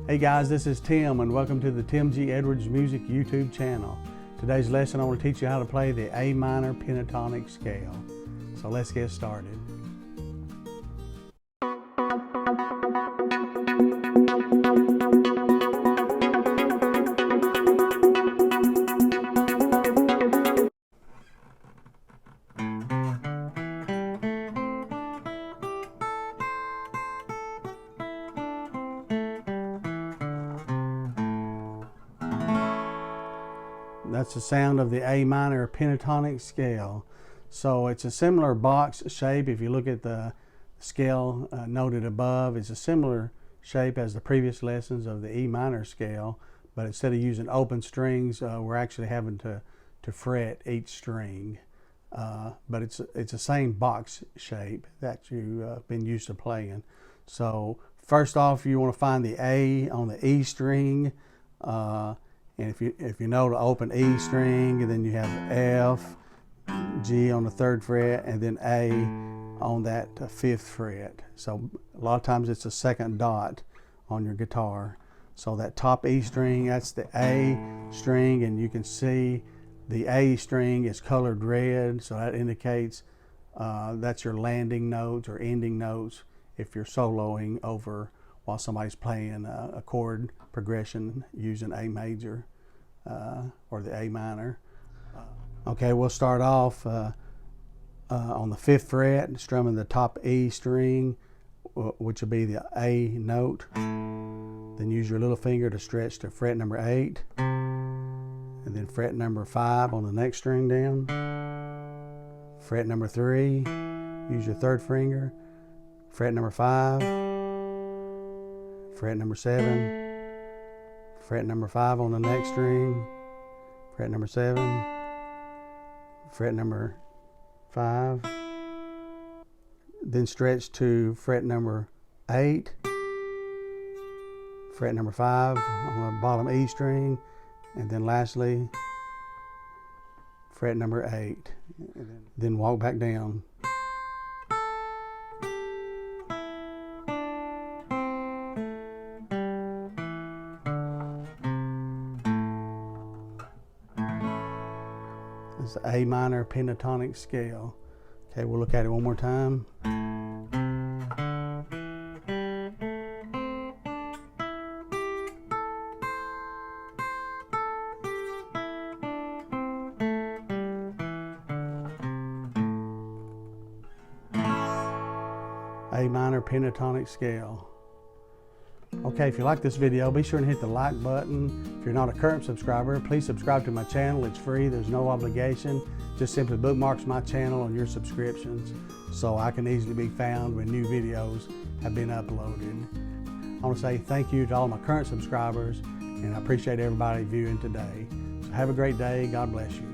Hey guys, this is Tim and welcome to the Tim G. Edwards Music YouTube channel. Today's lesson I want to teach you how to play the A minor pentatonic scale. So let's get started. That's the sound of the A minor pentatonic scale. So it's a similar box shape. If you look at the scale noted above, it's a similar shape as the previous lessons of the E minor scale, but instead of using open strings, we're actually having to fret each string. But it's the same box shape that you've been used to playing. So first off, you want to find the A on the E string. And if you know the open E string, and then you have F, G on the 3rd fret, and then A on that 5th fret. So a lot of times it's a second dot on your guitar. So that top E string, that's the A string, and you can see the A string is colored red, so that indicates that's your landing notes or ending notes if you're soloing over while somebody's playing a chord progression using A major or the A minor. Okay, we'll start off on the 5th fret, strumming the top E string, which will be the A note. Then use your little finger to stretch to fret number 8, and then fret number 5 on the next string down. Fret number 3, use your 3rd finger, fret number 5, fret number 7, fret number 5 on the next string, fret number 7, fret number 5, then stretch to fret number 8, fret number 5 on the bottom E string, and then lastly fret number 8, then walk back down. It's the A minor pentatonic scale. Okay, we'll look at it one more time. A minor pentatonic scale. Okay, if you like this video, be sure to hit the like button. If you're not a current subscriber, please subscribe to my channel. It's free, there's no obligation. Just simply bookmarks my channel on your subscriptions so I can easily be found when new videos have been uploaded. I want to say thank you to all my current subscribers, and I appreciate everybody viewing today. So have a great day. God bless you.